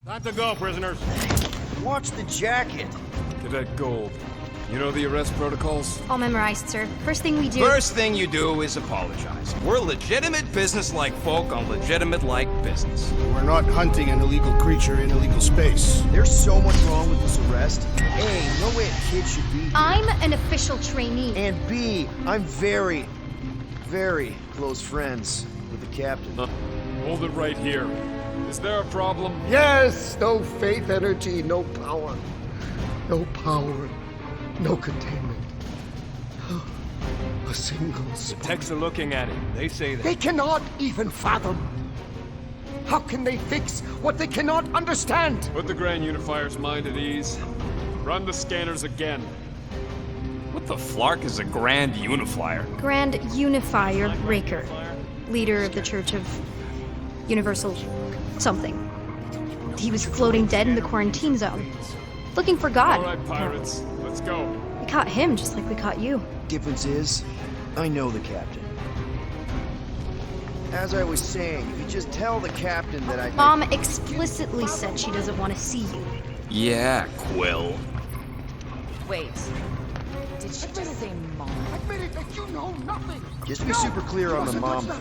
Time to go, prisoners. Watch the jacket. Cadet Gold. You know the arrest protocols? All memorized, sir. First thing we do... First thing you do is apologize. We're legitimate business-like folk on legitimate-like business. We're not hunting an illegal creature in illegal space. There's so much wrong with this arrest. A, no way a kid should be here. I'm an official trainee. And B, I'm very, very close friends with the captain. Hold it right here. Is there a problem? Yes, no faith energy, no power. No power, no containment. A single spark. Techs are looking at it. They say that. They cannot even fathom. How can they fix what they cannot understand? Put the Grand Unifier's mind at ease. Run the scanners again. What the flark is a Grand Unifier? Grand Unifier Raker. Leader of the Church of Universal something. He was floating dead in the quarantine zone. Looking for God. All right, pirates. Let's go. We caught him just like we caught you. Difference is, I know the captain. As I was saying, if you just tell the captain that I... Mom explicitly said she doesn't want to see you. Yeah, Quill. Wait. Did she just say mom? Admit it that you know nothing. Just to be super clear on the mom thing.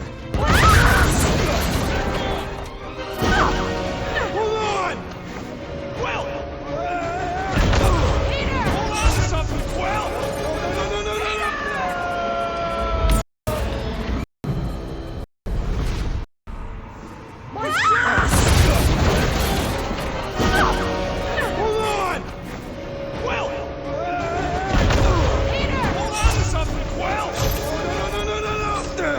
Hold on! Quill! Peter! Hold on to something, Quill! No! My chest! Hold on! Quill! Peter! Hold on to something, Quill! No!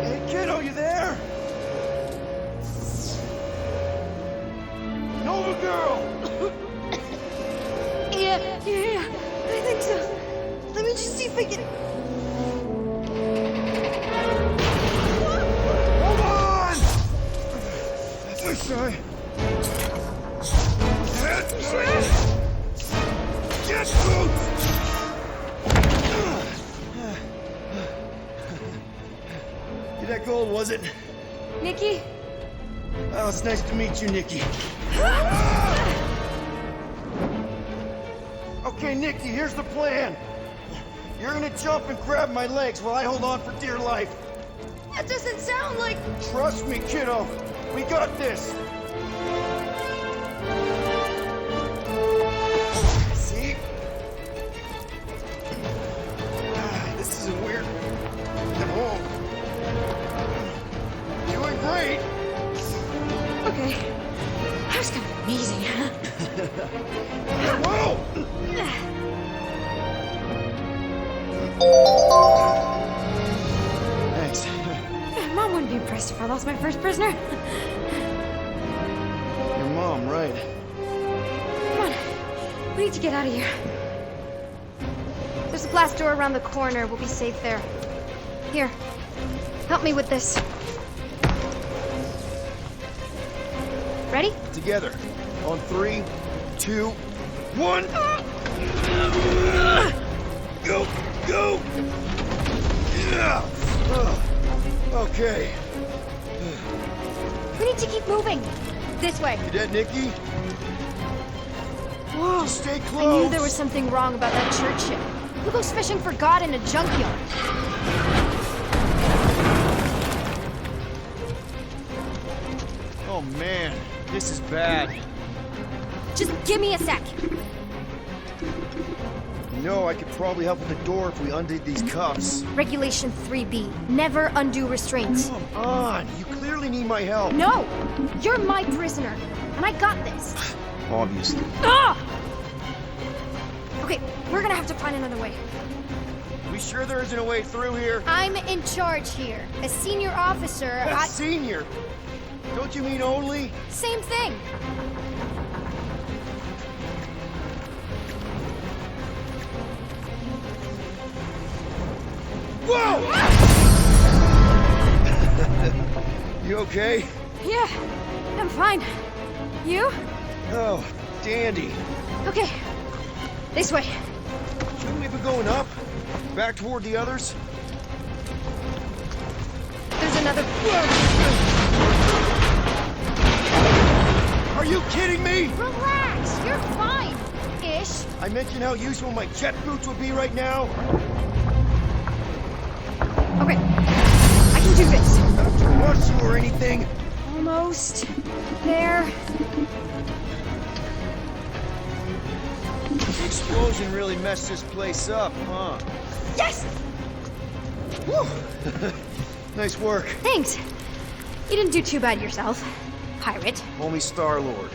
Hey, kiddo, you there? Nova girl! Yeah, I think so. Let me just see if I can... Hold on! This way. Get boots! That Gold, was it? Nikki? Oh, it's nice to meet you, Nikki. Okay, Nikki, here's the plan. You're gonna jump and grab my legs while I hold on for dear life. That doesn't sound like... Trust me, kiddo. We got this. See? This isn't weird. I'm home. Doing great. Okay. That was kind of amazing, huh? Whoa! Thanks. Mom wouldn't be impressed if I lost my first prisoner. Your mom, right? Come on. We need to get out of here. There's a glass door around the corner. We'll be safe there. Here. Help me with this. Ready? Together. On 3, 2, 1. Go! Go! Yeah! Okay. We need to keep moving. This way. You dead, Nikki? Whoa. Just stay I close. knew there was something wrong about that church ship. Who goes fishing for God in a junkyard? Oh man, this is bad. Just give me a sec. You know, I could probably help with the door if we undid these cuffs. Regulation 3B. Never undo restraints. Come on, you clearly need my help. No! You're my prisoner, and I got this. Obviously. Ah! Okay, we're gonna have to find another way. We sure there isn't a way through here? I'm in charge here. As senior officer, I... Senior? Don't you mean only? Same thing. Whoa! You okay? Yeah, I'm fine. You? Oh, dandy. Okay. This way. Shouldn't we be going up? Back toward the others? another. Are you kidding me? Relax, you're fine, ish. I mentioned how useful my jet boots would be right now. Okay, I can do this. Not to rush you or anything. Almost there. The explosion really messed this place up, huh? Yes! Whew. Nice work. Thanks. You didn't do too bad yourself, pirate. Homie Star-Lord.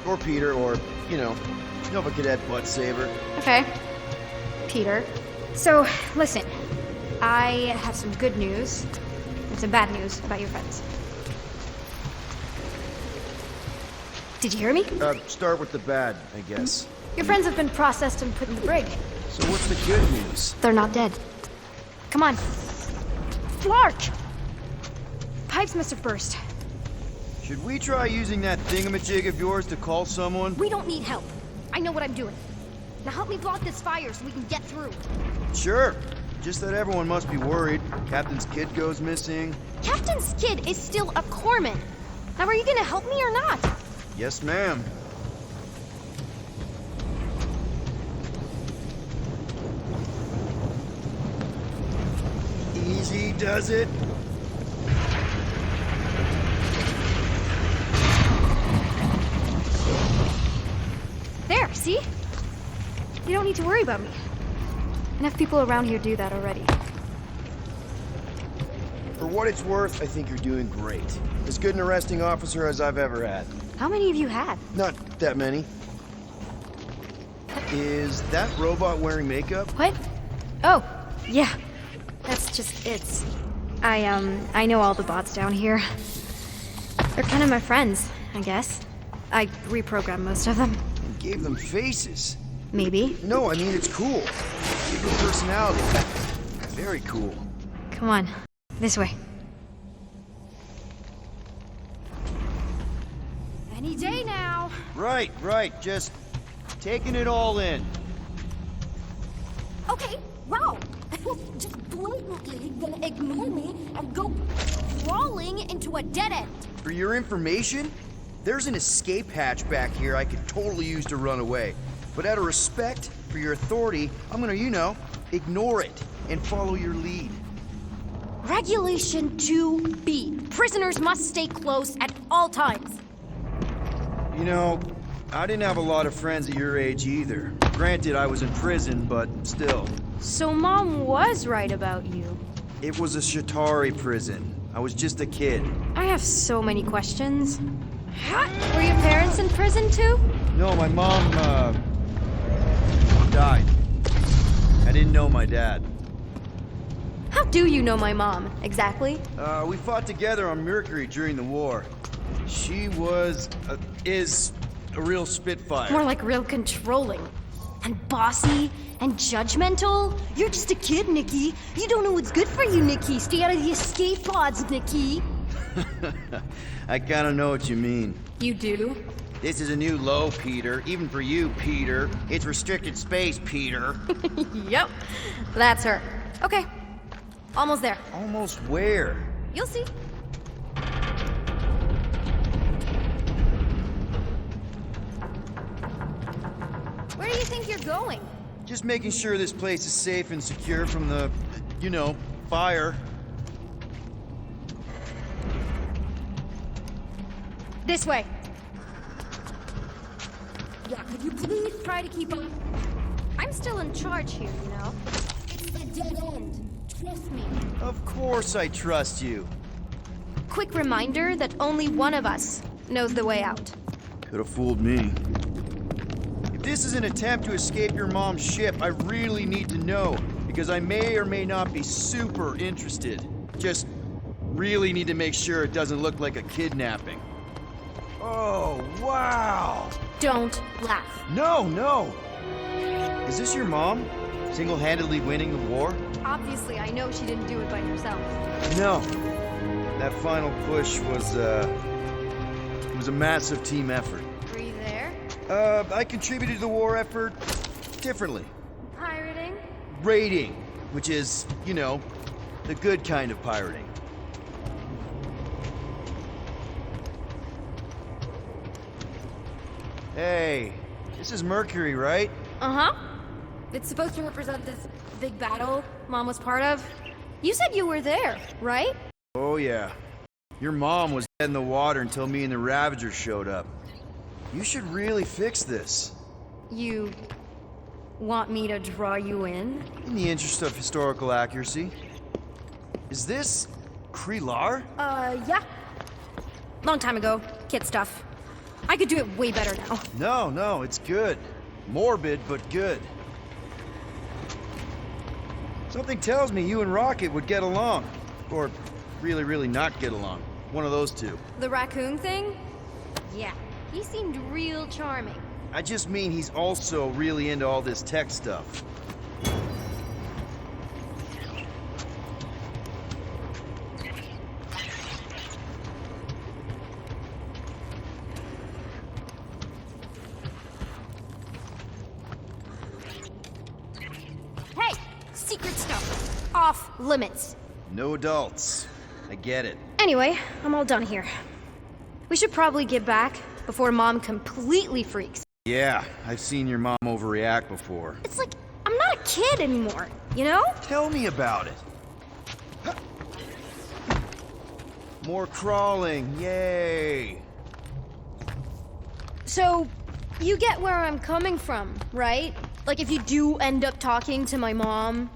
Or Peter, or, you know, Nova Cadet Butt Saber. Okay. Peter. So, listen. I have some good news and some bad news about your friends. Did you hear me? Start with the bad, I guess. Your friends have been processed and put in the brig. So what's the good news? They're not dead. Come on. Flark! Pipes must have burst. Should we try using that thingamajig of yours to call someone? We don't need help. I know what I'm doing. Now help me block this fire so we can get through. Sure. Just that everyone must be worried. Captain's kid goes missing. Captain's kid is still a corpsman. Now are you gonna help me or not? Yes, ma'am. Easy does it. There, see? You don't need to worry about me. Enough people around here do that already. For what it's worth, I think you're doing great. As good an arresting officer as I've ever had. How many have you had? Not that many. Is that robot wearing makeup? What? Oh, yeah. That's just it's. I know all the bots down here. They're kind of my friends, I guess. I reprogrammed most of them. You gave them faces. Maybe. No, I mean it's cool. Give them personality. Very cool. Come on. This way. Any day now. Right. Just taking it all in. Okay, wow. Just blatantly gonna ignore me and go crawling into a dead end. For your information, there's an escape hatch back here I could totally use to run away. But out of respect for your authority, I'm gonna, ignore it and follow your lead. Regulation 2B. Prisoners must stay close at all times. I didn't have a lot of friends at your age either. Granted, I was in prison, but still. So Mom was right about you. It was a Shatari prison. I was just a kid. I have so many questions. Were your parents in prison too? No, my mom, died. I didn't know my dad. How do you know my mom, exactly? We fought together on Mercury during the war. She is a real spitfire. More like real controlling. And bossy and judgmental. You're just a kid, Nikki. You don't know what's good for you, Nikki. Stay out of the escape pods, Nikki. I kinda know what you mean. You do? This is a new low, Peter. Even for you, Peter. It's restricted space, Peter. Yep. That's her. Okay. Almost there. Almost where? You'll see. Where do you think you're going? Just making sure this place is safe and secure from the, fire. This way. Yeah, could you please try to keep up? I'm still in charge here, you know? It's a dead end. Trust me. Of course I trust you. Quick reminder that only one of us knows the way out. Could have fooled me. If this is an attempt to escape your mom's ship, I really need to know, because I may or may not be super interested. Just really need to make sure it doesn't look like a kidnapping. Oh, wow! Don't laugh. No! Is this your mom? Single-handedly winning the war? Obviously, I know she didn't do it by herself. No. That final push was a massive team effort. Were you there? I contributed to the war effort differently. Pirating? Raiding, which is, the good kind of pirating. Hey, this is Mercury, right? Uh-huh. It's supposed to represent this big battle Mom was part of. You said you were there, right? Oh yeah. Your mom was dead in the water until me and the Ravagers showed up. You should really fix this. You want me to draw you in? In the interest of historical accuracy. Is this Krelar? Yeah. Long time ago. Kid stuff. I could do it way better now. No, it's good. Morbid, but good. Something tells me you and Rocket would get along. Or really not get along. One of those two. The raccoon thing? Yeah. He seemed real charming. I just mean he's also really into all this tech stuff. Hey! Secret stuff. Off limits. No adults. I get it. Anyway, I'm all done here. We should probably get back before Mom completely freaks. Yeah, I've seen your mom overreact before. It's like, I'm not a kid anymore, you know? Tell me about it. More crawling, yay! So, you get where I'm coming from, right? Like, if you do end up talking to my mom,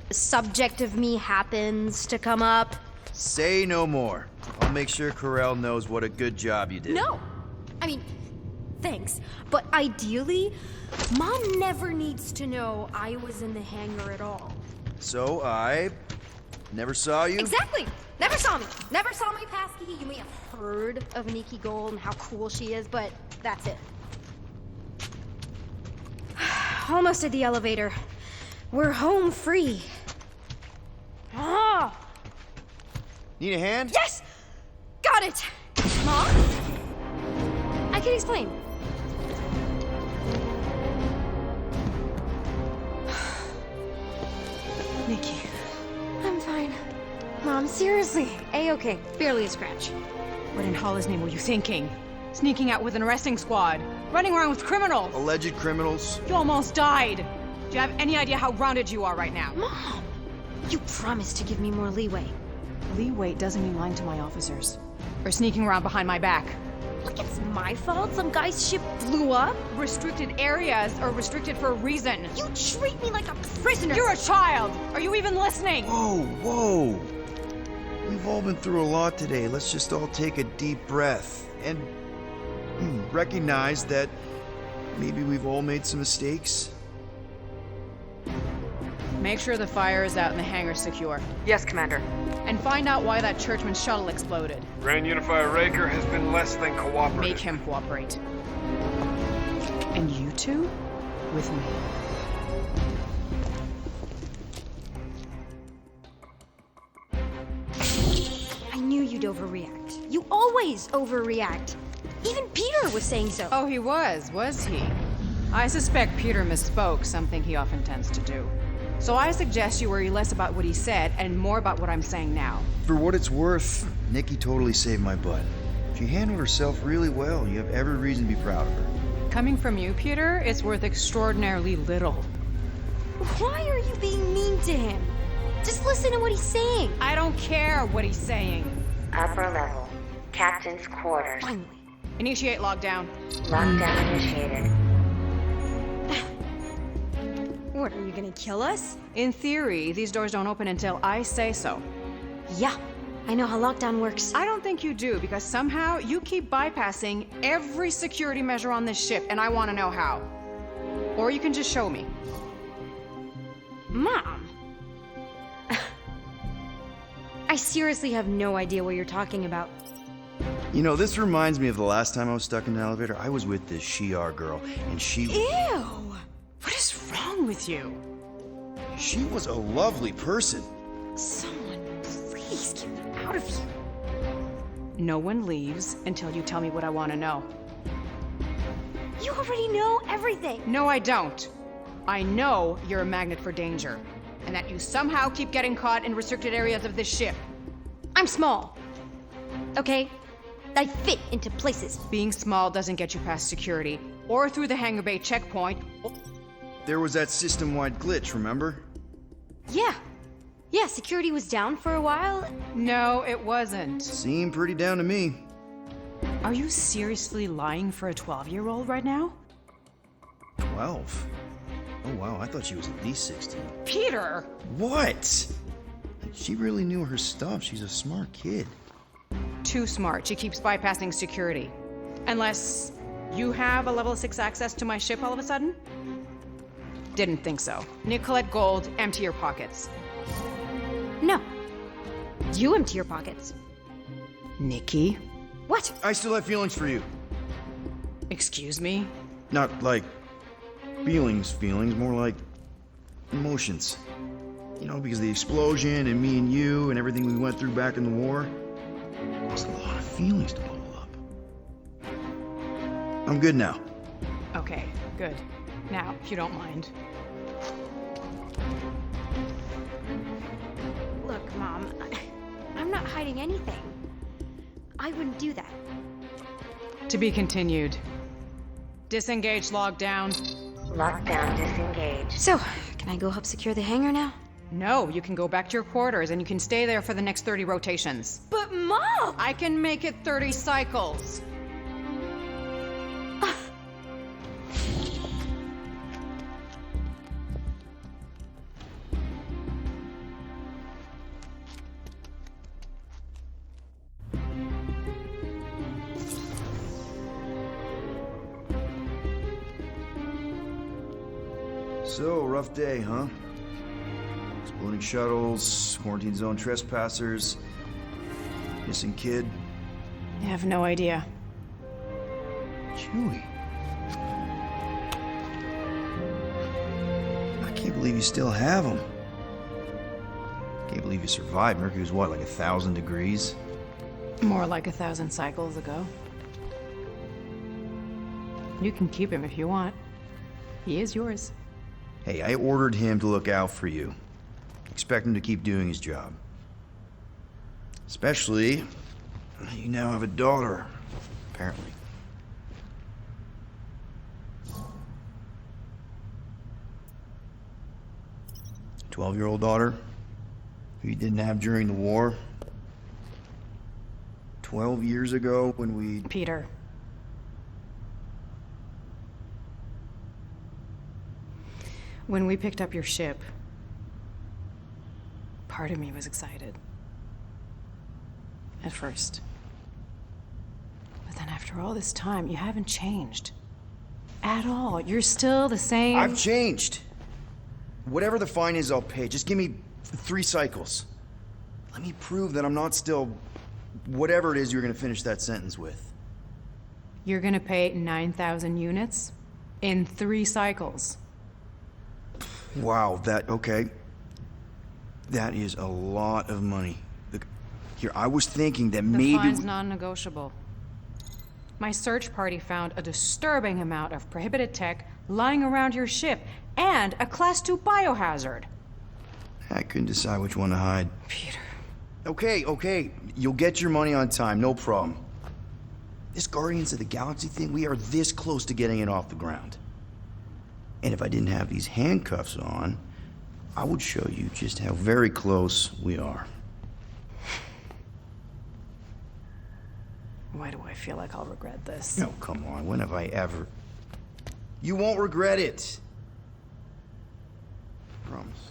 the subject of me happens to come up. Say no more. I'll make sure Corell knows what a good job you did. No! I mean, thanks. But ideally, Mom never needs to know I was in the hangar at all. So I never saw you? Exactly! Never saw me. Never saw my passkey. You may have heard of Nikki Gold and how cool she is, but that's it. Almost at the elevator. We're home free. Ah! Need a hand? Yes! Got it! Mom? I can explain. Nikki. I'm fine. Mom, seriously. A-okay. Barely a scratch. What in Hollis' name were you thinking? Sneaking out with an arresting squad? Running around with criminals? Alleged criminals? You almost died! Do you have any idea how grounded you are right now? Mom! You promised to give me more leeway. Leeway doesn't mean lying to my officers. Or sneaking around behind my back. Look, it's my fault some guy's ship blew up. Restricted areas are restricted for a reason. You treat me like a prisoner. You're a child! Are you even listening? Whoa. We've all been through a lot today. Let's just all take a deep breath and recognize that maybe we've all made some mistakes. Make sure the fire is out and the hangar's secure. Yes, Commander. And find out why that churchman's shuttle exploded. Grand Unifier Raker has been less than cooperative. Make him cooperate. And you two? With me. I knew you'd overreact. You always overreact. Even Peter was saying so. Oh, he was he? I suspect Peter misspoke, something he often tends to do. So I suggest you worry less about what he said and more about what I'm saying now. For what it's worth, Nikki totally saved my butt. She handled herself really well, and you have every reason to be proud of her. Coming from you, Peter, it's worth extraordinarily little. Why are you being mean to him? Just listen to what he's saying. I don't care what he's saying. Upper level. Captain's quarters. Finally. Initiate lockdown. Lockdown initiated. What, are you gonna kill us? In theory, these doors don't open until I say so. Yeah, I know how lockdown works. I don't think you do, because somehow you keep bypassing every security measure on this ship, and I want to know how. Or you can just show me. Mom! I seriously have no idea what you're talking about. You know, this reminds me of the last time I was stuck in an elevator. I was with this Shi'ar girl, and she What is wrong with you? was a lovely person. Someone please get me out of here. No one leaves until you tell me what I want to know. You already know everything. No, I don't. I know you're a magnet for danger, and that you somehow keep getting caught in restricted areas of this ship. I'm small. Okay? I fit into places. Being small doesn't get you past security, or through the hangar bay checkpoint. There was that system-wide glitch, remember? Yeah. Yeah, security was down for a while. No, it wasn't. Seemed pretty down to me. Are you seriously lying for a 12-year-old right now? 12? Oh wow, I thought she was at least 16. Peter! What? She really knew her stuff. She's a smart kid. Too smart. She keeps bypassing security. Unless you have a level 6 access to my ship all of a sudden? Didn't think so. Nicolette Gold, empty your pockets. No. You empty your pockets. Nikki? What? I still have feelings for you. Excuse me? Not like feelings, more like emotions. You know, because the explosion and me and you and everything we went through back in the war, there's a lot of feelings to bubble up. I'm good now. Okay, good. Now, if you don't mind. Look, Mom, I'm not hiding anything. I wouldn't do that. To be continued. Disengage, log down. Lockdown disengaged. So, can I go help secure the hangar now? No, you can go back to your quarters and you can stay there for the next 30 rotations. But Mom! I can make it 30 cycles. So, rough day, huh? Exploding shuttles, quarantine zone trespassers, missing kid. I have no idea. Chewie. I can't believe you still have him. Can't believe you survived. Mercury was what, like 1,000 degrees? More like 1,000 cycles ago. You can keep him if you want. He is yours. Hey, I ordered him to look out for you. Expect him to keep doing his job. Especially, you now have a daughter, apparently. A 12-year-old daughter who you didn't have during the war. 12 years ago when we... Peter. When we picked up your ship, part of me was excited. At first. But then after all this time, you haven't changed. At all. You're still the same. I've changed. Whatever the fine is, I'll pay. Just give me 3 cycles. Let me prove that I'm not still... whatever it is you're gonna finish that sentence with. You're gonna pay 9,000 units in 3 cycles. Wow, okay. That is a lot of money. Look, here, I was thinking that The maybe... fine's non-negotiable. My search party found a disturbing amount of prohibited tech lying around your ship, and a Class 2 biohazard. I couldn't decide which one to hide. Peter. Okay. You'll get your money on time, no problem. This Guardians of the Galaxy thing, we are this close to getting it off the ground. And if I didn't have these handcuffs on, I would show you just how very close we are. Why do I feel like I'll regret this? No, come on, when have I ever... You won't regret it. Promise.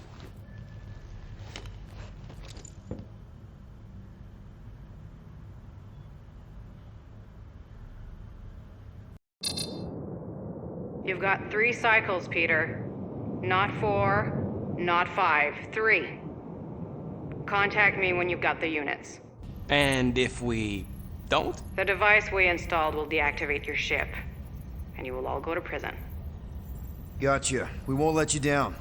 You've got 3 cycles, Peter. Not 4, not 5, 3. Contact me when you've got the units. And if we don't? The device we installed will deactivate your ship, and you will all go to prison. Gotcha. We won't let you down.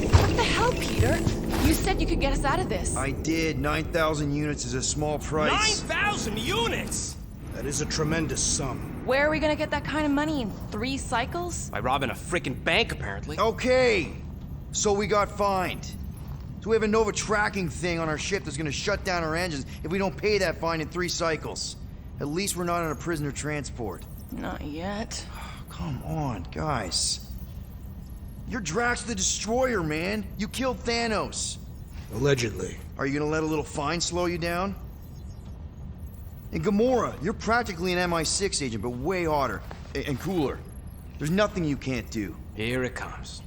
What the hell, Peter? You said you could get us out of this. I did. 9,000 units is a small price. 9,000 units! That is a tremendous sum. Where are we gonna get that kind of money in 3 cycles? By robbing a freaking bank, apparently. Okay. So we got fined. So we have a Nova tracking thing on our ship that's gonna shut down our engines if we don't pay that fine in 3 cycles. At least we're not on a prisoner transport. Not yet. Come on, guys. You're Drax the Destroyer, man. You killed Thanos. Allegedly. Are you gonna let a little fine slow you down? And Gamora, you're practically an MI6 agent, but way hotter and cooler. There's nothing you can't do. Here it comes.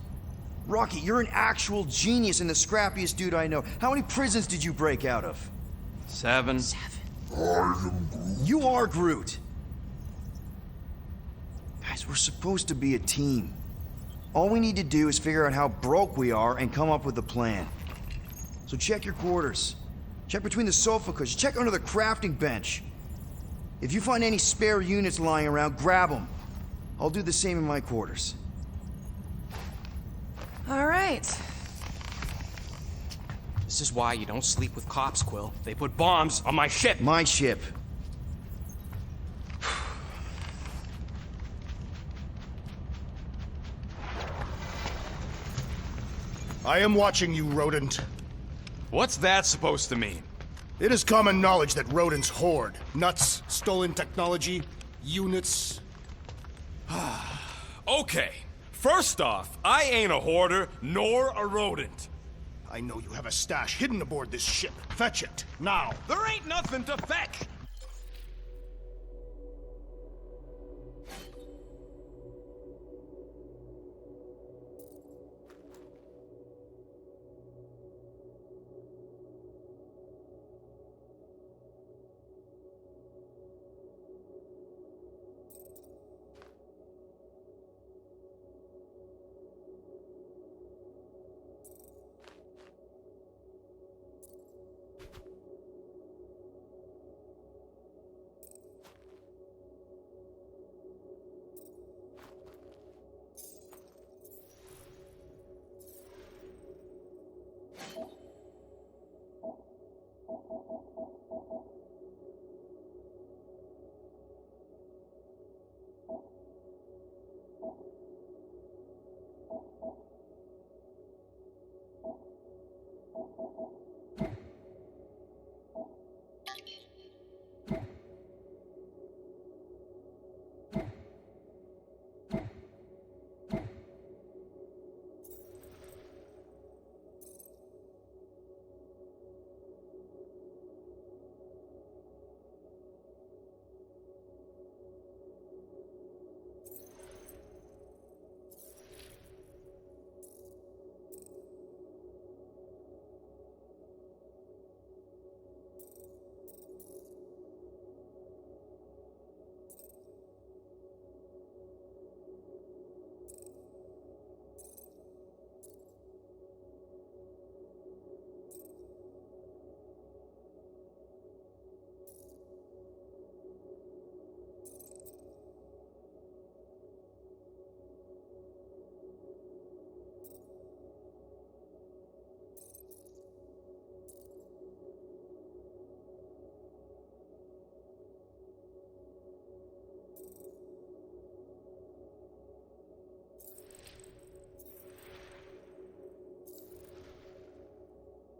Rocky, you're an actual genius and the scrappiest dude I know. How many prisons did you break out of? 7. You are Groot. Guys, we're supposed to be a team. All we need to do is figure out how broke we are and come up with a plan. So check your quarters. Check between the sofa cushions. Check under the crafting bench. If you find any spare units lying around, grab them. I'll do the same in my quarters. All right. This is why you don't sleep with cops, Quill. They put bombs on my ship. My ship. I am watching you, rodent. What's that supposed to mean? It is common knowledge that rodents hoard nuts, stolen technology, units. Okay. First off, I ain't a hoarder nor a rodent. I know you have a stash hidden aboard this ship. Fetch it, now. There ain't nothing to fetch.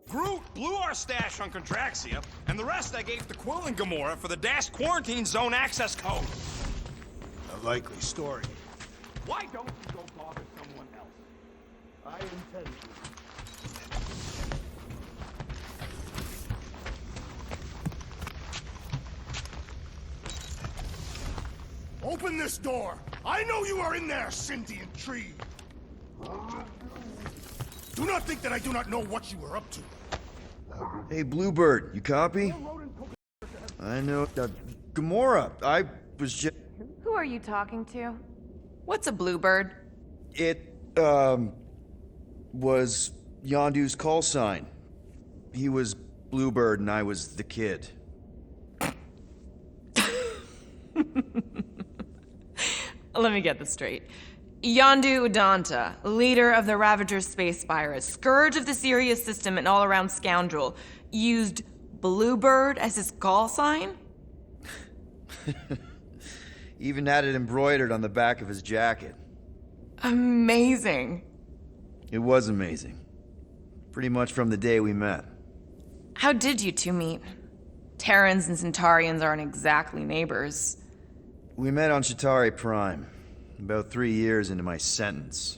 Groot blew our stash on Contraxia, and the rest I gave to Quill and Gamora for the Dash Quarantine Zone access code. A likely story. Why don't you go bother someone else? I intend to. Open this door! I know you are in there, sentient tree! Do not think that I do not know what you are up to. Hey, Bluebird, you copy? I know. Gamora, I was just... Who are you talking to? What's a bluebird? It, was Yondu's call sign. He was Bluebird and I was the kid. Let me get this straight. Yondu Udonta, leader of the Ravager space virus, scourge of the Sirius system and all-around scoundrel, used Bluebird as his call sign? Even had it embroidered on the back of his jacket. Amazing. It was amazing. Pretty much from the day we met. How did you two meet? Terrans and Centaurians aren't exactly neighbors. We met on Chitauri Prime, about 3 years into my sentence.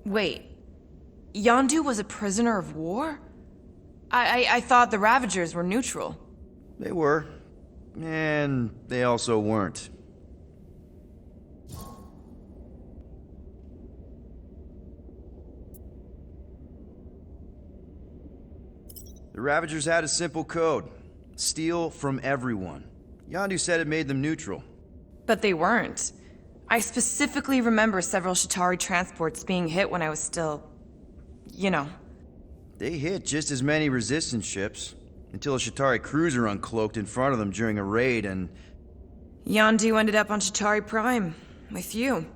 Wait, Yondu was a prisoner of war? I thought the Ravagers were neutral. They were, and they also weren't. The Ravagers had a simple code. Steal from everyone. Yondu said it made them neutral. But they weren't. I specifically remember several Chitauri transports being hit when I was still... you know. They hit just as many resistance ships, until a Chitauri cruiser uncloaked in front of them during a raid and... Yondu ended up on Chitauri Prime, with you.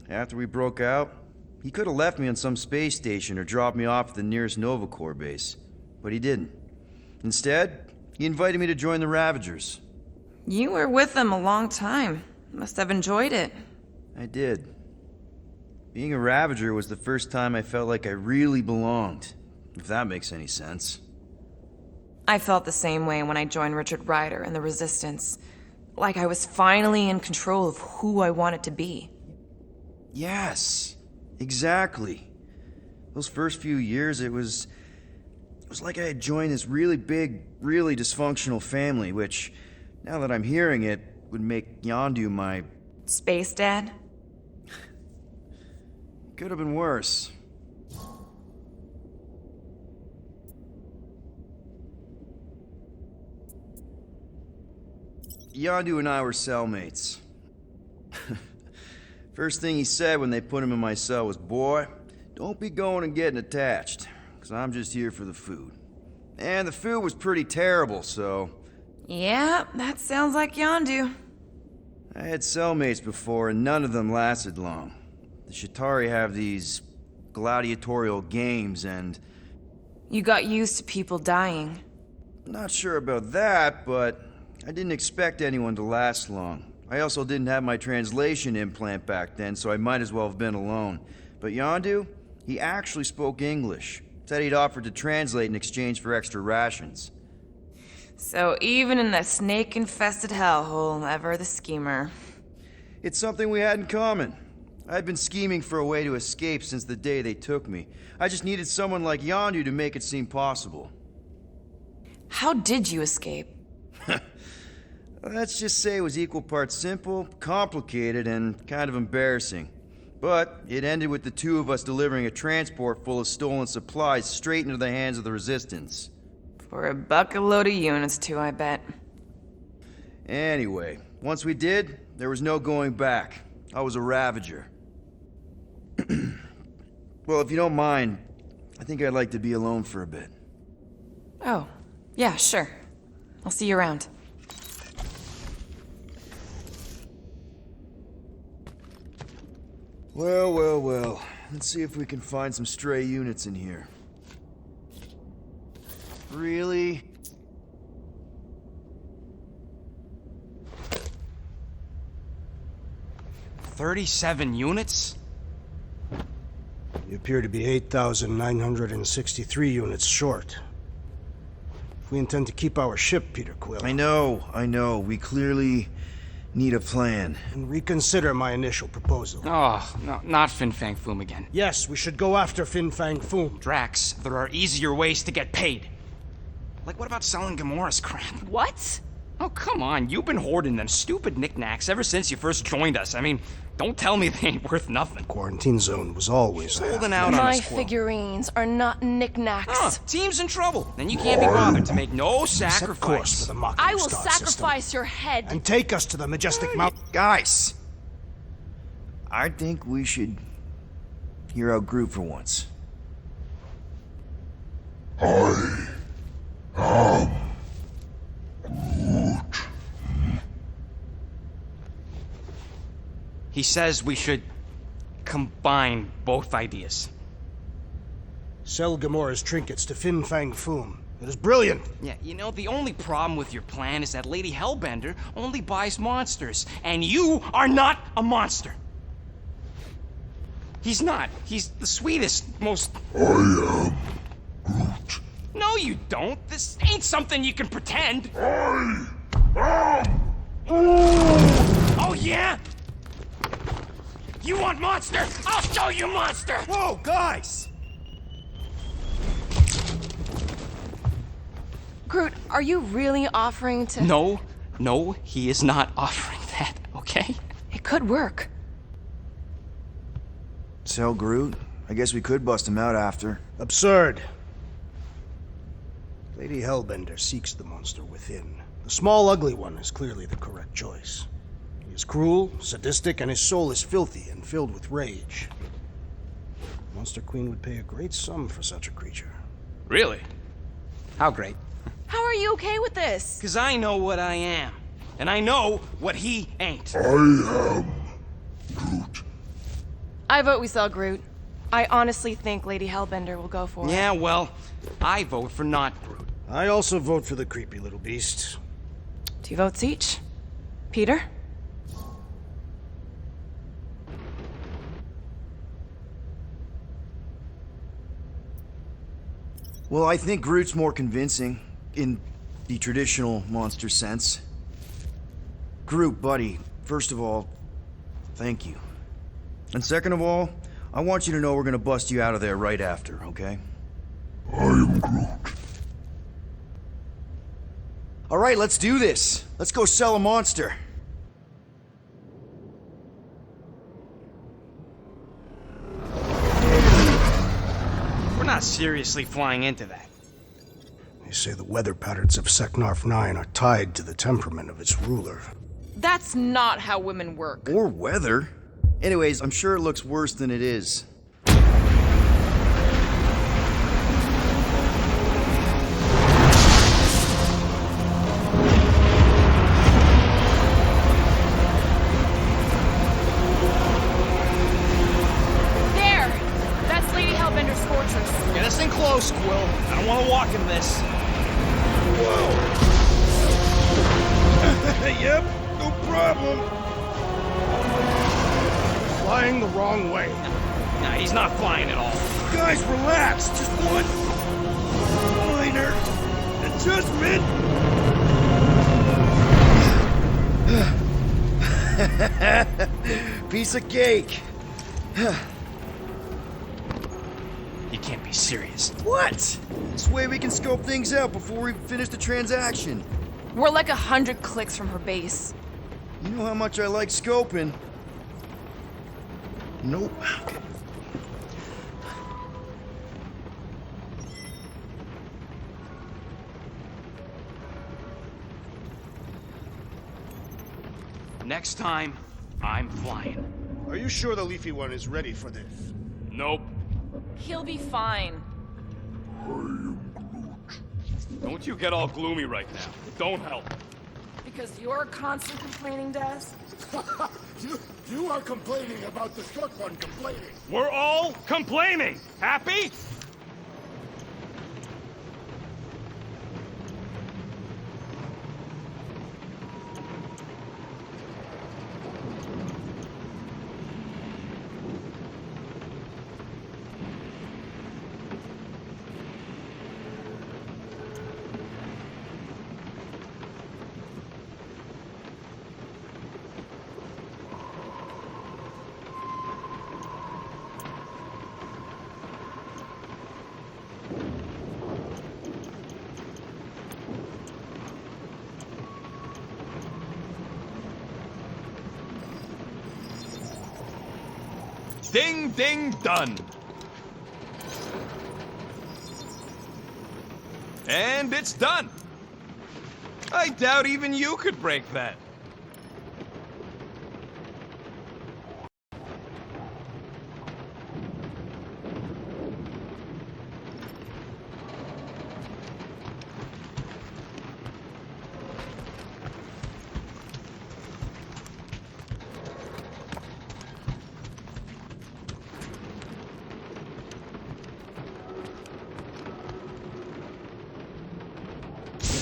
After we broke out, he could have left me on some space station or dropped me off at the nearest Nova Corps base. But he didn't. Instead, he invited me to join the Ravagers. You were with them a long time. Must have enjoyed it. I did. Being a Ravager was the first time I felt like I really belonged, if that makes any sense. I felt the same way when I joined Richard Ryder and the Resistance. Like I was finally in control of who I wanted to be. Yes, exactly. Those first few years, it was like I had joined this really big, really dysfunctional family, which, now that I'm hearing it, would make Yondu my... Space Dad? Could have been worse. Yondu and I were cellmates. First thing he said when they put him in my cell was, "Boy, don't be going and getting attached, because I'm just here for the food." And the food was pretty terrible, so... Yeah, that sounds like Yondu. I had cellmates before, and none of them lasted long. The Chitauri have these gladiatorial games, and... You got used to people dying. Not sure about that, but I didn't expect anyone to last long. I also didn't have my translation implant back then, so I might as well have been alone. But Yondu, he actually spoke English. Said he'd offered to translate in exchange for extra rations. So even in that snake-infested hellhole, ever the schemer. It's something we had in common. I'd been scheming for a way to escape since the day they took me. I just needed someone like Yondu to make it seem possible. How did you escape? Let's just say it was equal parts simple, complicated, and kind of embarrassing. But it ended with the two of us delivering a transport full of stolen supplies straight into the hands of the Resistance. For a bucket load of units too, I bet. Anyway, once we did, there was no going back. I was a Ravager. Well, if you don't mind, I think I'd like to be alone for a bit. Oh, yeah, sure. I'll see you around. Well, well, well. Let's see if we can find some stray units in here. Really? "37 units? You appear to be 8,963 units short. If we intend to keep our ship, Peter Quill... I know. We clearly need a plan. And reconsider my initial proposal. Oh, no, not Fin Fang Foom again. Yes, we should go after Fin Fang Foom. Drax, there are easier ways to get paid. Like, what about selling Gamora's crap? What? Oh, come on. You've been hoarding them stupid knickknacks ever since you first joined us. I mean, don't tell me they ain't worth nothing. Quarantine zone was always there. Holding out on My us, Quill. figurines are not knickknacks. Team's in trouble. Then you can't be bothered to make no Set course sacrifice. for the Mach I will Star system. sacrifice your head. And take us to the majestic mountain. Guys! I think we should hear out Groot for once. He says we should combine both ideas. Sell Gamora's trinkets to Fin Fang Foom. It is brilliant. Yeah, you know, the only problem with your plan is that Lady Hellbender only buys monsters, and you are not a monster. He's not. He's the sweetest, most... I am Groot. No, you don't. This ain't something you can pretend. I am Oh, yeah? You want Monster? I'll show you Monster! Whoa, guys! Groot, are you really offering to... No, he is not offering that, okay? It could work. So, Groot, I guess we could bust him out after. Absurd. Lady Hellbender seeks the monster within. The small, ugly one is clearly the correct choice. He is cruel, sadistic, and his soul is filthy and filled with rage. Monster Queen would pay a great sum for such a creature. Really? How great? How are you okay with this? Because I know what I am. And I know what he ain't. I am Groot. I vote we sell Groot. I honestly think Lady Hellbender will go for it. Yeah, well, I vote for not Groot. I also vote for the creepy little beast. 2 votes each. Peter? Well, I think Groot's more convincing, in the traditional monster sense. Groot, buddy, first of all, thank you. And second of all, I want you to know we're gonna bust you out of there right after, okay? I am Groot. All right, let's do this. Let's go sell a monster. We're not seriously flying into that. They say the weather patterns of Seknarf 9 are tied to the temperament of its ruler. That's not how women work. Or weather. Anyways, I'm sure it looks worse than it is. There! That's Lady Hellbender's fortress. Get us in close, Quill. I don't want to walk in this. Yep, no problem. Flying the wrong way. Nah, he's not flying at all. Guys, relax. Just one minor adjustment. Piece of cake. You can't be serious. What? This way we can scope things out before we finish the transaction. We're like 100 clicks from her base. You know how much I like scoping. Nope. Okay. Next time, I'm flying. Are you sure the Leafy One is ready for this? Nope. He'll be fine. Don't you get all gloomy right now. It don't help. Because you're constantly complaining, Des? You are complaining about the short one complaining. We're all complaining. Happy? Ding, ding, done. And it's done. I doubt even you could break that.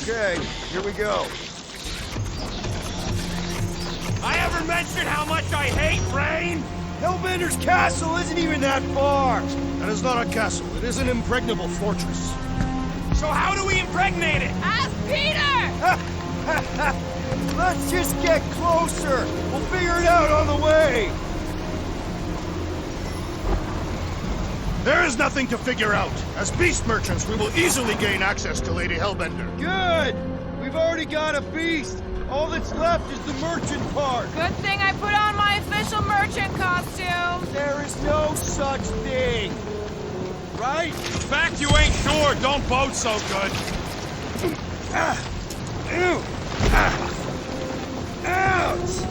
Okay, here we go. I ever mentioned how much I hate rain? Hellbender's castle isn't even that far! That is not a castle. It is an impregnable fortress. So how do we impregnate it? Ask Peter! Let's just get closer! We'll figure it out on the way! There is nothing to figure out. As beast merchants, we will easily gain access to Lady Hellbender. Good! We've already got a beast! All that's left is the merchant part! Good thing I put on my official merchant costume. There is no such thing! Right? The fact you ain't sure don't bode so good. Ew! Ouch!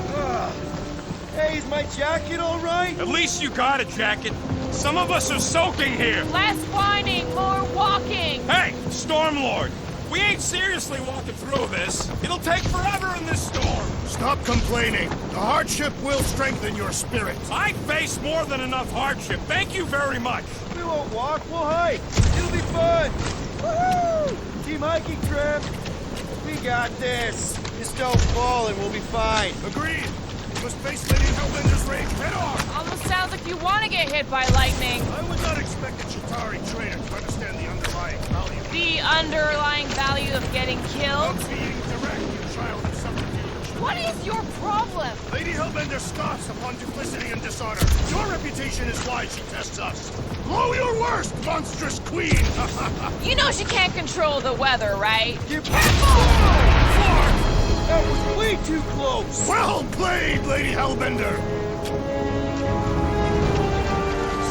Hey, is my jacket all right? At least you got a jacket. Some of us are soaking here. Less whining, more walking. Hey, Stormlord. We ain't seriously walking through this. It'll take forever in this storm. Stop complaining. The hardship will strengthen your spirit. I face more than enough hardship. Thank you very much. We won't walk, we'll hike. It'll be fun. Woohoo! Team hiking trip. We got this. Just don't fall and we'll be fine. Agreed. We must face Lady Hellbender's rage head on. Almost sounds like you want to get hit by lightning. I would not expect a Chitauri trainer to understand the underlying value. The underlying value of getting killed? Of being direct, you child of subterfuge. What is your problem? Lady Hellbender scoffs upon duplicity and dishonor. Your reputation is why she tests us. Blow your worst, monstrous queen! You know she can't control the weather, right? You can't. That was way too close! Well played, Lady Hellbender!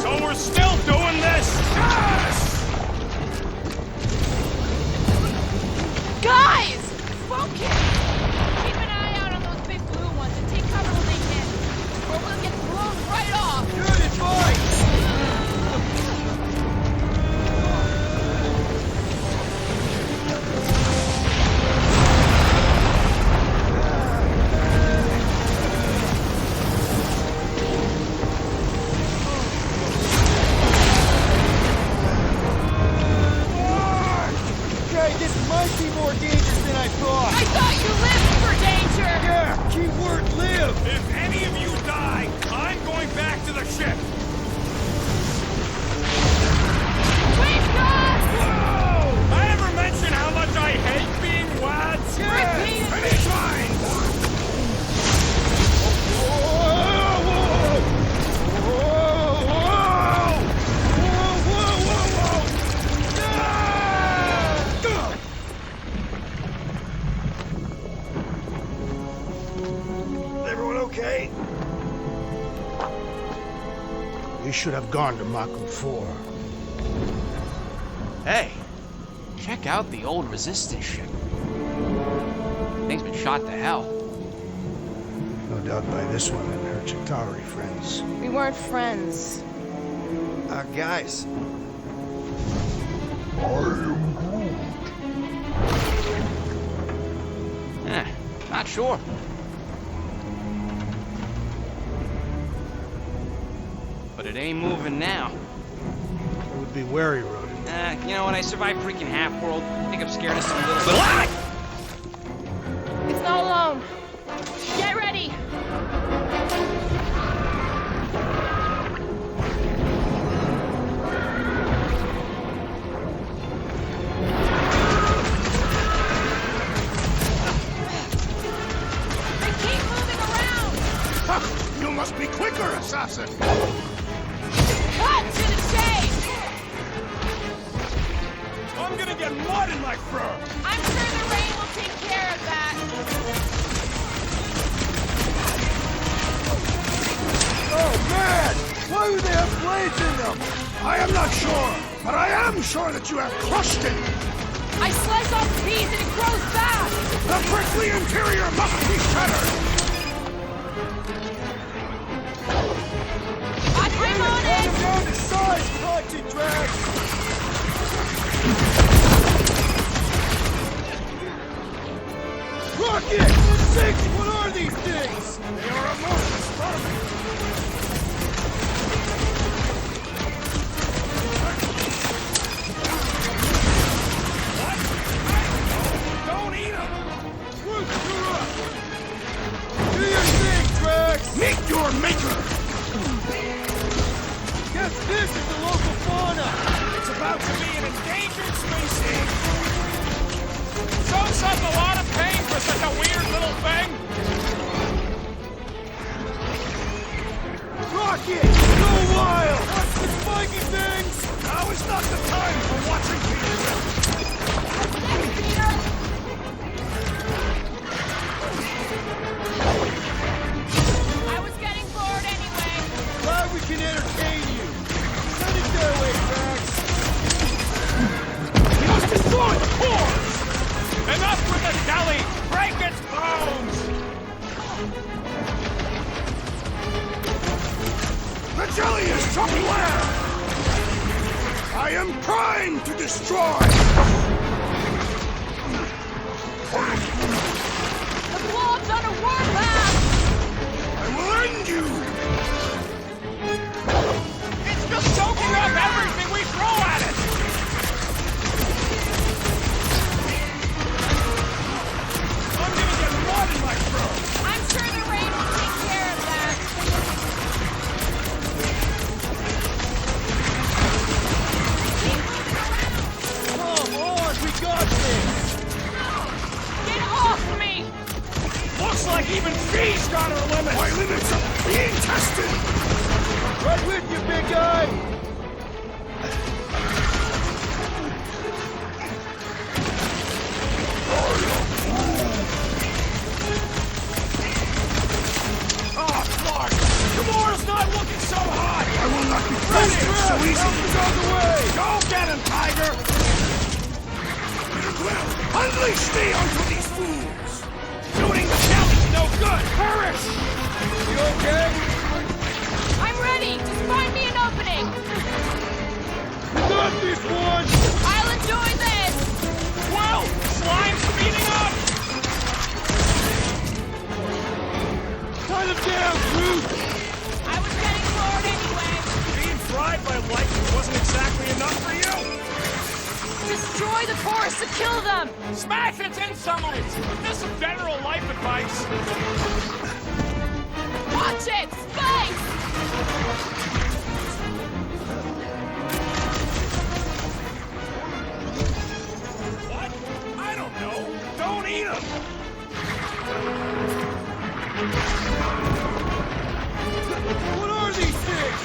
So we're still doing this? Yes! Guys! Focus! Keep an eye out on those big blue ones and take cover when they hit. Or we'll get blown right off! Good advice! This might be more dangerous than I thought. I thought you lived for danger! Yeah, keyword live. If any of you die, I'm going back to the ship. Wait, God! Whoa! I ever mention how much I hate being wads? Repeat it! Many times! Okay? We should have gone to Mako 4. Hey, check out the old Resistance ship. Thing's been shot to hell. No doubt by this one and her Chitauri friends. We weren't friends. Guys. Not sure. But it ain't moving now. I would be wary, Rodin. You know what? I survived freaking Half-World. I think I'm scared of some little bit. It's not alone. Get ready! They keep moving around! Ha! You must be quicker, assassin! Cut to the chase! I'm gonna get mud in my fur! I'm sure the rain will take care of that. Oh, man! Why would they have blades in them? I am not sure, but I am sure that you have crushed it! I slice off a piece and it grows back! The prickly interior must be shattered! I'm on it! Down to size, Project Drag! Rocket! Six! What are these things? They are a most disturbing! Don't eat them! Do your thing, Drax! Meet your maker! fauna! It's about to be an endangered species! Shows us a lot of pain for such a weird little thing! Rocket! Go wild! Watch the spiky things! Now is not the time for watching people! I was getting bored anyway. Glad we can entertain you. Send it their way, Drax. We must destroy the cores! Enough with the jelly! Break its bones! The jelly is Tupperware! I am primed to destroy! The blob's on a warpath! I will end you! It's just soaking up everything we throw at it! I'm gonna get blood in my throat! I'm sure the rain will take care of that. Come on, we got this. Get off me! Looks like even she's got her limits! My limits are being tested! Right with you, big guy. Oh, Clark! Gamora's not looking so hot! I will not be finished so easily! Go get him, Tiger! Well, unleash me onto these fools! Shooting the jelly's no good! Perish! You okay? I'm ready! Just find me an opening! We got this one. I'll enjoy this! Well, slime's speeding up! Tie them down, Groot. I was getting bored anyway. Being fried by lightning wasn't exactly enough for you! Destroy the forest to kill them! Smash its insides! This is general life advice! Watch it! Space! What? I don't know! Don't eat them! What are these things?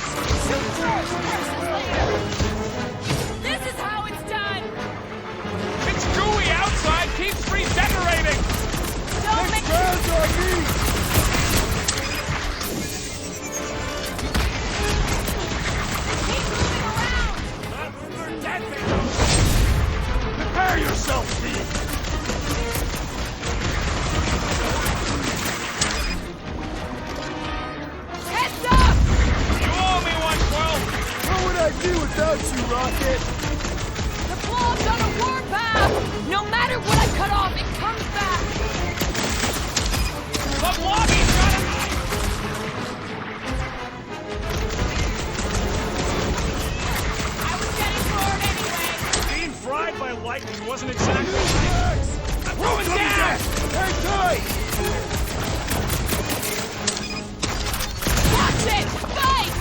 This is how it's done! It's gooey outside, keeps regenerating! Don't make Rounds on me. keep moving around! Not when they're dead, they don't! Prepare yourself, Steve! Heads up! You owe me one, Quill! What would I do without you, Rocket? The blob's on a warpath! No matter what I cut off, it comes back! The lobby's got a knife! I was getting bored anyway. Being fried by lightning wasn't exactly... Ruin down! Hang tight. Watch it! Fight!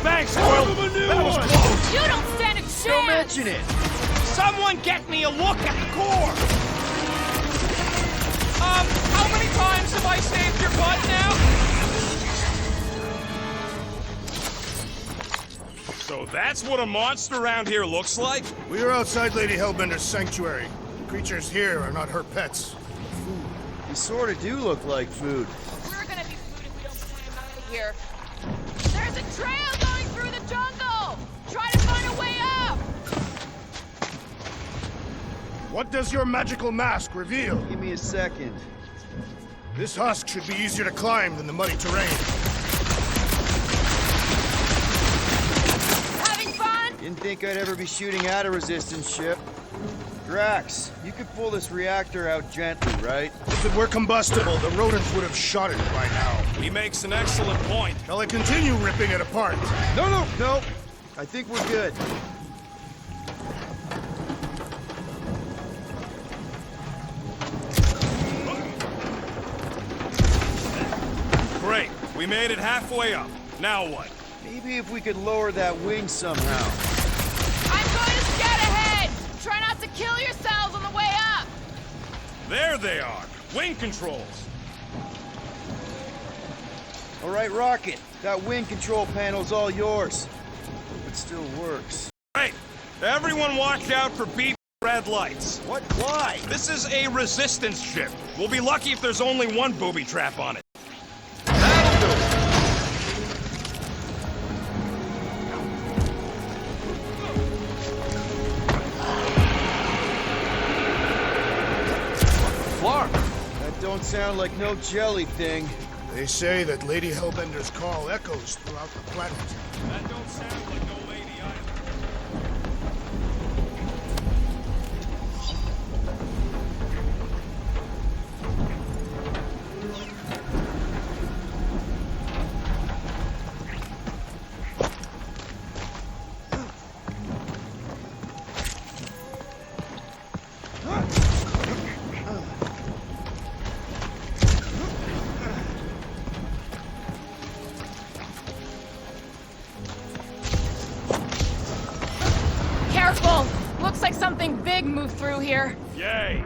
Thanks, Quill! That was close! You don't stand a chance! Don't mention it. Someone get me a look at the core! How many times have I saved your butt now? So that's what a monster around here looks like? We are outside Lady Hellbender's sanctuary. Creatures here are not her pets. You sort of do look like food. We're gonna be food if we don't find him out of here. There's a trail going through the jungle! Try to find a way up! What does your magical mask reveal? Give me a second. This husk should be easier to climb than the muddy terrain. Having fun? Didn't think I'd ever be shooting at a resistance ship. Drax, you could pull this reactor out gently, right? If it were combustible, the rodents would have shot it by now. He makes an excellent point. Shall I continue ripping it apart? No. I think we're good. Great. We made it halfway up. Now what? Maybe if we could lower that wing somehow. There they are. Wing controls. All right, Rocket. That wind control panel's all yours. Hope it still works. Hey, everyone watch out for beep red lights. What? Why? This is a resistance ship. We'll be lucky if there's only one booby trap on it. Flark! That don't sound like no jelly thing. They say that Lady Hellbender's call echoes throughout the planet. That don't sound like no lady either. Careful! Looks like something big moved through here. Yay!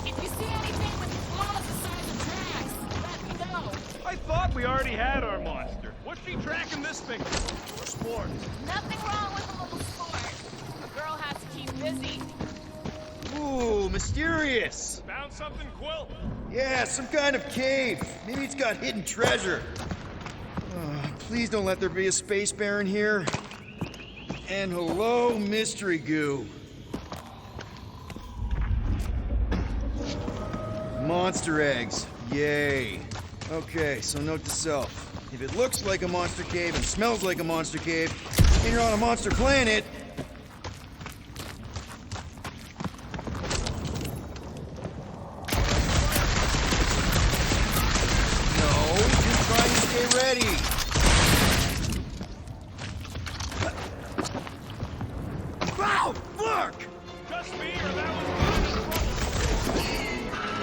If you see anything with claws the size of tracks, let me know. I thought we already had our monster. What's she tracking this thing for? Sport. Nothing wrong with a little sport. A girl has to keep busy. Ooh, mysterious. Found something, Quill? Yeah, some kind of cave. Maybe it's got hidden treasure. Please don't let there be a space baron here. And hello, mystery goo. Monster eggs. Yay. Okay, so note to self. If it looks like a monster cave and smells like a monster cave, and you're on a monster planet, ready. Wow! Look! Just me, or that was...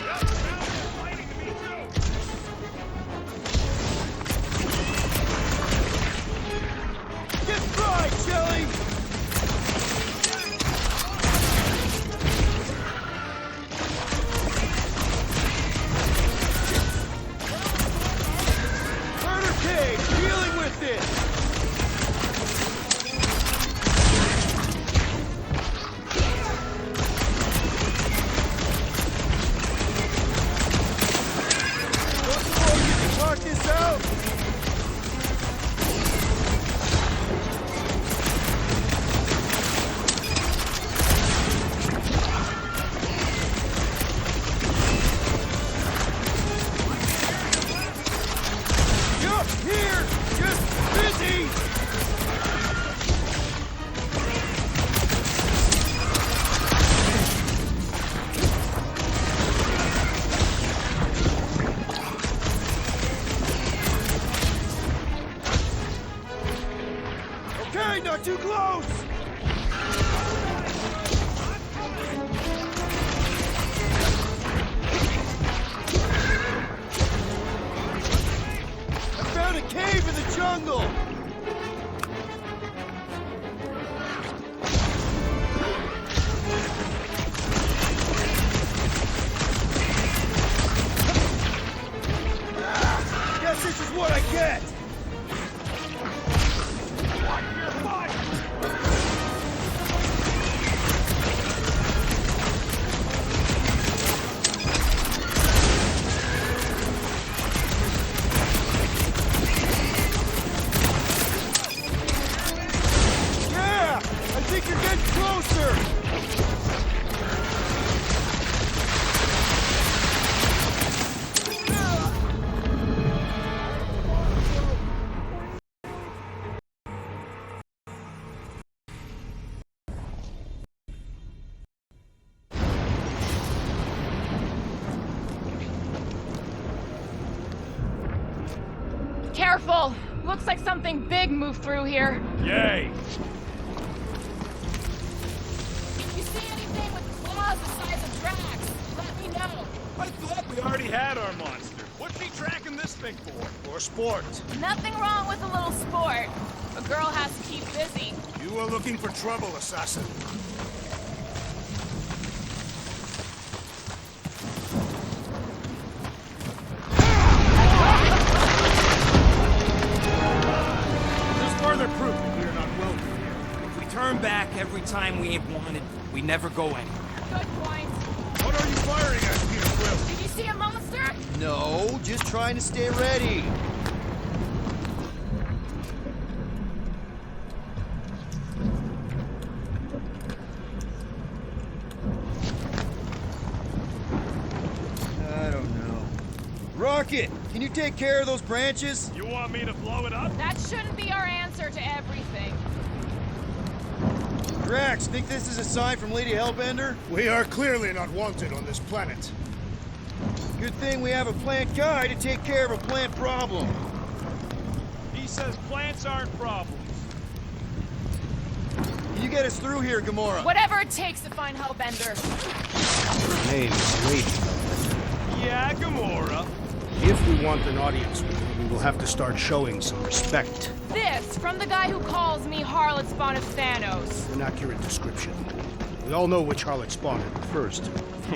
That sounds exciting to me, too. Get fried, Jelly! Dealing with it! Let's talk this out! Here! Just busy! Okay, not too close! Found a cave in the jungle! Guess this is what I get! I think you're getting closer! Careful! Looks like something big moved through here. Yay! If you see anything with claws the size of tracks, let me know. I thought we already had our monster. What's she tracking this thing for? For sport. Nothing wrong with a little sport. A girl has to keep busy. You are looking for trouble, assassin. There's further proof that we are not welcome here. If we turn back every time we ain't wanted, we never go anywhere. Good point. What are you firing at, Peter Quill? Did you see a monster? No, just trying to stay ready. I don't know. Rocket, can you take care of those branches? You want me to blow it up? That shouldn't be our answer to everything. Drax, think this is a sign from Lady Hellbender? We are clearly not wanted on this planet. Good thing we have a plant guy to take care of a plant problem. He says plants aren't problems. Can you get us through here, Gamora? Whatever it takes to find Hellbender. Her name is Lady. Yeah, Gamora. If we want an audience with her, we will have to start showing some respect. This from the guy who calls me Harlot Spawn of Thanos. An accurate description. We all know which harlot spawned her first.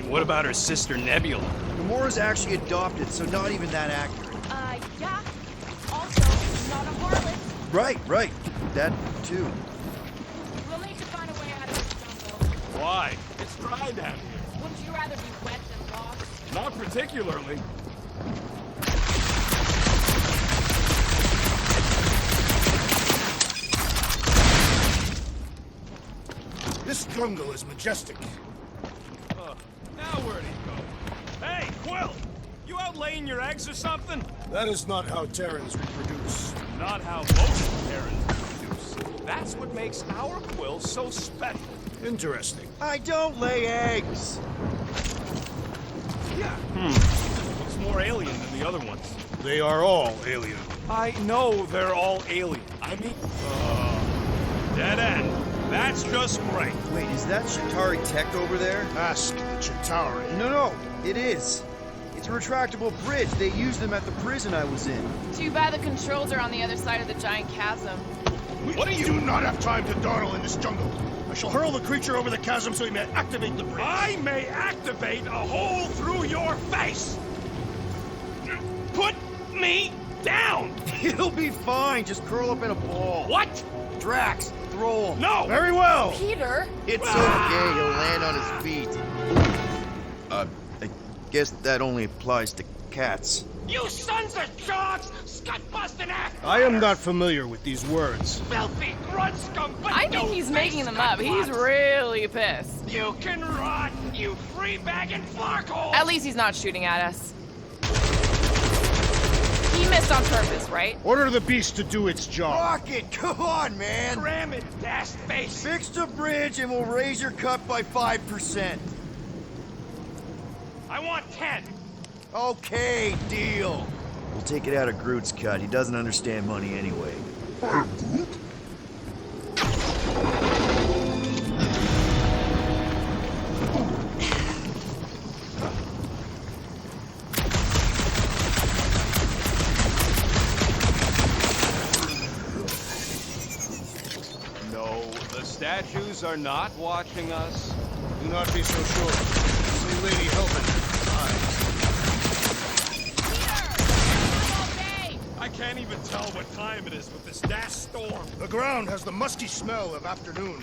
What about her sister Nebula? Gamora's actually adopted, so not even that accurate. Yeah. Also, not a harlot. Right. That too. We'll need to find a way out of this jungle. Why? It's dry down here. Wouldn't you rather be wet than lost? Not particularly. This jungle is majestic. Now where'd he go? Hey, Quill! You out laying your eggs or something? That is not how Terrans reproduce. Not how most Terrans reproduce. That's what makes our Quill so special. Interesting. I don't lay eggs. Yeah. Looks more alien than the other ones. They are all alien. I know they're all alien. I mean, dead end. That's just great. Wait, is that Chitauri tech over there? Ask the Chitauri. No, it is. It's a retractable bridge. They used them at the prison I was in. Too bad the controls are on the other side of the giant chasm. What do you do not have time to dawdle in this jungle? I shall hurl the creature over the chasm so he may activate the bridge. I may activate a hole through your face! Put me down! It'll be fine. Just curl up in a ball. What? Drax, throw him. No! Very well! Peter? It's okay. He'll land on his feet. I guess that only applies to cats. You sons of dogs! Scut-busting ass! I am not familiar with these words. Filthy grunt scum! I think he's making them up. He's really pissed. You can rot, you free-bagging flarkhole! At least he's not shooting at us. He missed on purpose, right? Order the beast to do its job. Rocket, come on, man. Cram it, dash face! Fix the bridge and we'll raise your cut by 5%. I want 10! Okay, deal. We'll take it out of Groot's cut. He doesn't understand money anyway. No, the statues are not watching us. Do not be so sure. See Lady Hellbender. I can't even tell what time it is with this dash storm. The ground has the musky smell of afternoon.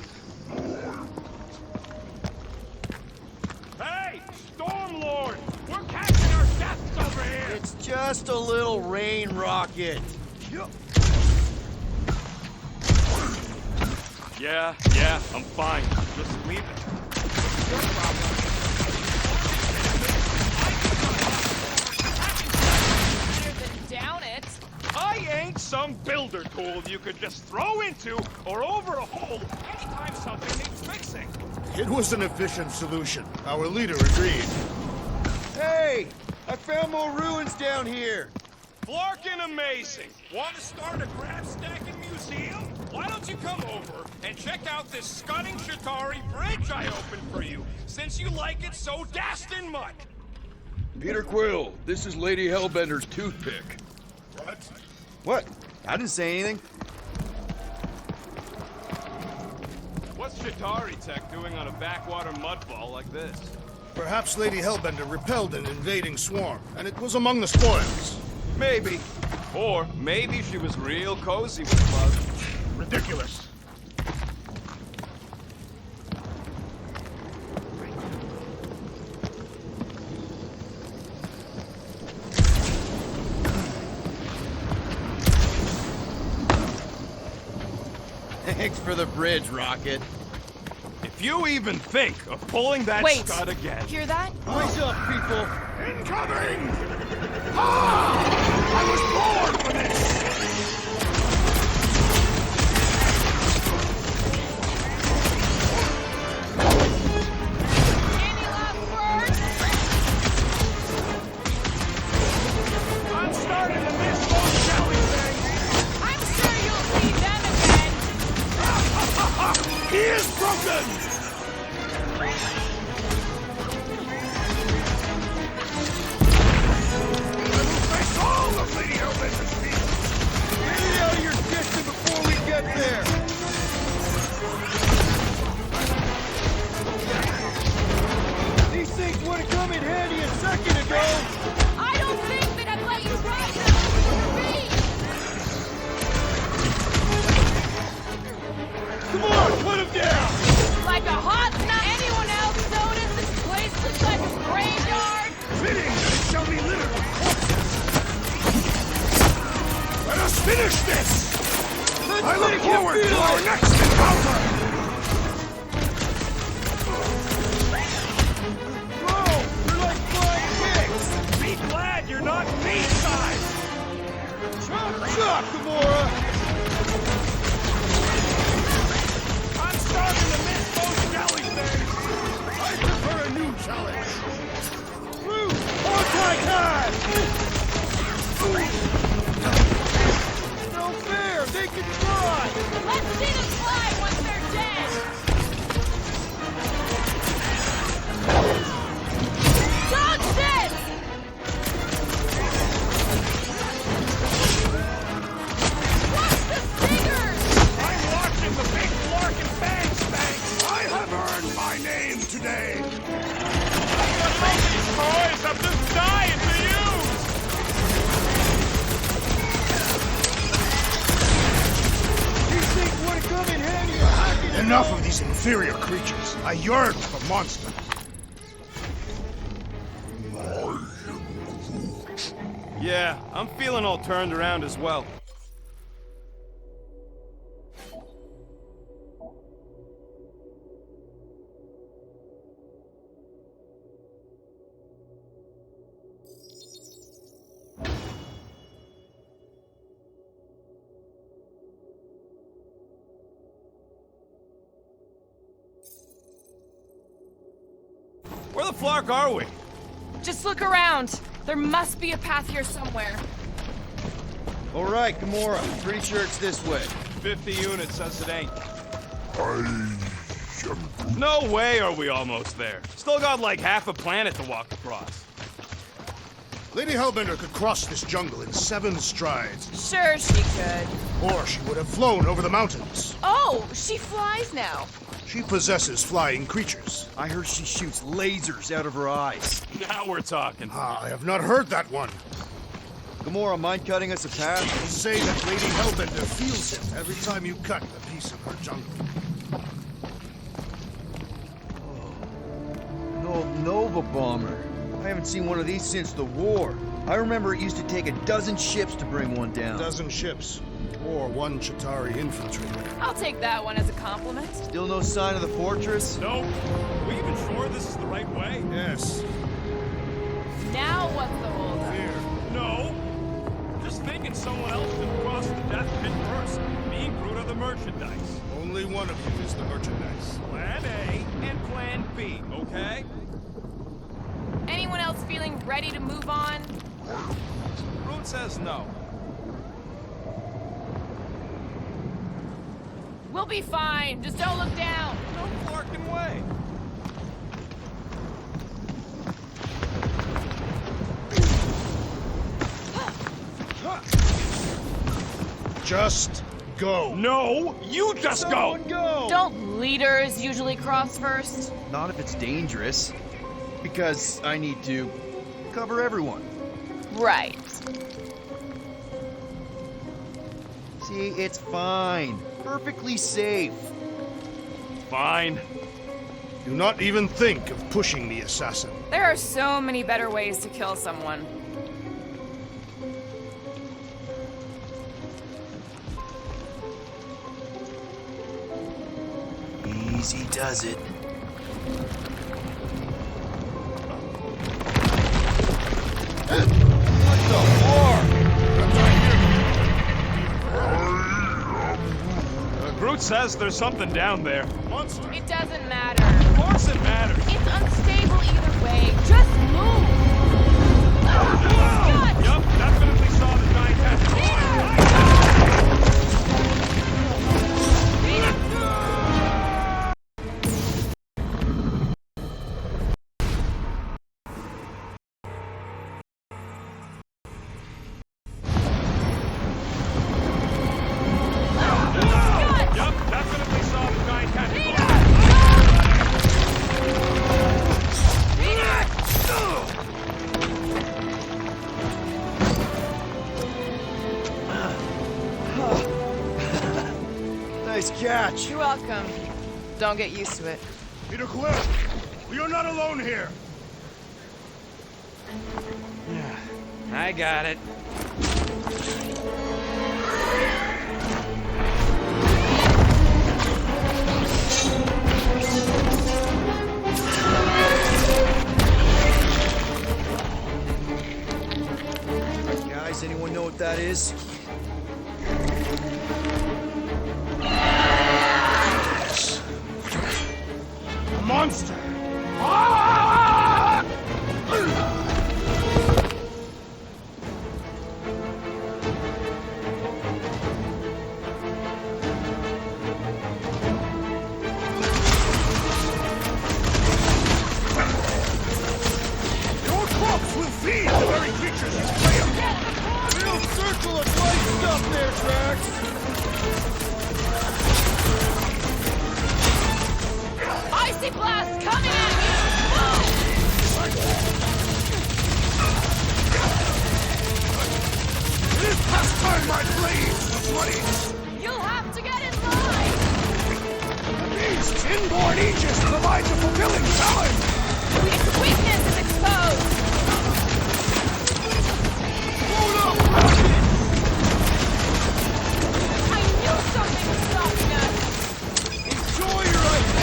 Hey, Stormlord! We're catching our deaths over here! It's just a little rain, Rocket. Yeah, I'm fine. Just leave it. Your problem. Down it. I ain't some builder tool you could just throw into or over a hole anytime something needs fixing. It was an efficient solution. Our leader agreed. Hey, I found more ruins down here. Flarkin' amazing. Want to start a grab stacking museum? Why don't you come over and check out this stunning Chitauri bridge I opened for you, since you like it so dastin' much? Peter Quill, this is Lady Hellbender's toothpick. What? What? I didn't say anything. What's Chitauri Tech doing on a backwater mudball like this? Perhaps Lady Hellbender repelled an invading swarm, and it was among the spoils. Maybe. Or maybe she was real cozy with Bug. Ridiculous. Thanks for the bridge, Rocket. If you even think of pulling that Wait. stud again. Hear that? Wise up, people! Incoming! Ah! I was born for this! Any last words? I'm starting to miss those jelly things! I'm sure you'll see them again. He is broken! Face all of Lady Hellbender's feet! Get it out of your kitchen before we get there! These things would have come in handy a second ago! I don't think that I'd let you ride them with your feet. Come on, put him down! Like a hot nut. Anyone else notice this place looks like a graveyard? Fitting that it shall be littered with corpses! Let us finish this! I look forward to our next encounter! Whoa! You're like flying pigs! Be glad you're not me-sized! Chop, Gamora! I'm starting to miss those jelly things! I prefer a new challenge! Root! Multi-time! No fair! They can fly! Let's see them fly once they're dead. Dog shit! Watch the stingers! I'm watching the big Flark and Bang Spanks! I have earned my name today! These toys, I'm just dying to use! These things would have come in handy a second ago! Enough of these inferior creatures. I yearn for monsters. Yeah, I'm feeling all turned around as well. Where the flark are we? Just look around. There must be a path here somewhere. All right, Gamora. Pretty sure it's this way. 50 units says it ain't. No way are we almost there. Still got like half a planet to walk across. Lady Hellbender could cross this jungle in 7 strides, Sure, she could. or she would have flown over the mountains. Oh, she flies now. She possesses flying creatures. I heard she shoots lasers out of her eyes. Now we're talking. Ah, I have not heard that one. Gamora, mind cutting us a path? Say that Lady Hellbender feels it every time you cut a piece of her jungle. An old Nova bomber. I haven't seen one of these since the war. I remember it used to take a dozen ships to bring one down. A dozen ships, or 1 Chitauri infantryman. I'll take that one as a compliment. Still no sign of the fortress? Nope. Are we even sure this is the right way? Yes. Now what's the holdup? Here. No. Just thinking someone else should cross the death pit first. Me and Groot are the merchandise. Only one of you is the merchandise. Plan A and Plan B, okay? Anyone else feeling ready to move on? Groot says no. We'll be fine. Just don't look down. No flarking way. Just go. No, you just go. Don't leaders usually cross first? Not if it's dangerous. Because I need to cover everyone. Right. See, it's fine. Perfectly safe. Fine. Do not even think of pushing the assassin. There are so many better ways to kill someone. Easy does it. Groot says there's something down there. Monster. It doesn't matter. Of course it matters. It's unstable either way. Just move. Yup, definitely saw the giant tentacle. Yup, definitely saw the giant tentacle. Nice catch. You're welcome. Don't get used to it. Peter Quill, we are not alone here. I got it. Guys, anyone know what that is? A monster. Your crops will feed the very creatures you prey upon. Real circle of light stuff there, Drax. Icy blast coming at you! It is past time my blades were bloody. You'll have to get in line! These inborn Aegis provides a fulfilling challenge. Its weakness is exposed! Hold up, Rocket! I knew something was stopping us! Enjoy your ice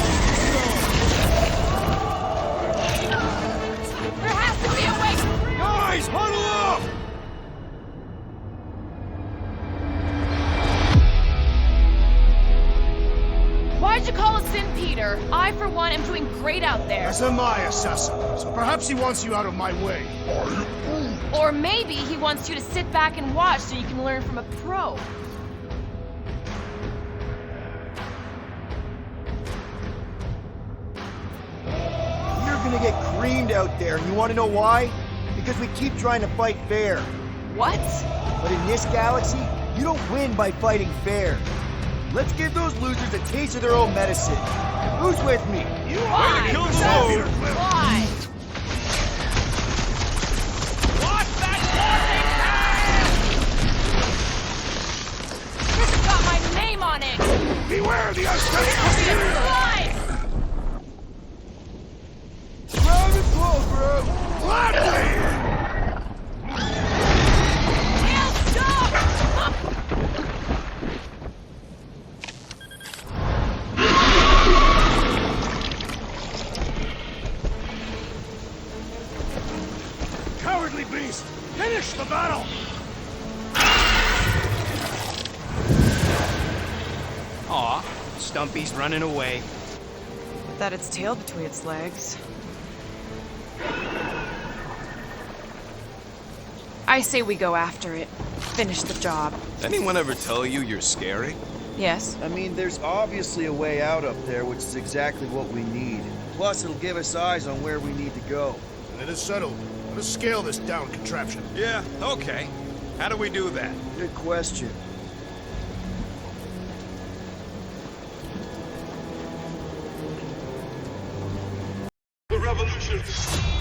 There has to be a way! Guys, huddle up! Why'd you call us in, Peter? I, for one, am doing great out there. As am I, assassin. So perhaps he wants you out of my way. Or maybe he wants you to sit back and watch so you can learn from a pro. You're gonna get creamed out there, and you wanna know why? Because we keep trying to fight fair. What? But in this galaxy, you don't win by fighting fair. Let's give those losers a taste of their own medicine. Who's with me? You Why? are kill the Peter Quill. Why? Watch that This has got my name on it! Beware the Aztec! Slice! Round and close, bro. Gladly! Tail, stop! Cowardly beast! Finish the battle! Aw, Stumpy's running away. That its tail between its legs. I say we go after it. Finish the job. Does anyone ever tell you you're scary? Yes. I mean, there's obviously a way out up there, which is exactly what we need. Plus, it'll give us eyes on where we need to go. And it is settled. Let us scale this down contraption. Yeah, okay. How do we do that? Good question. revolution.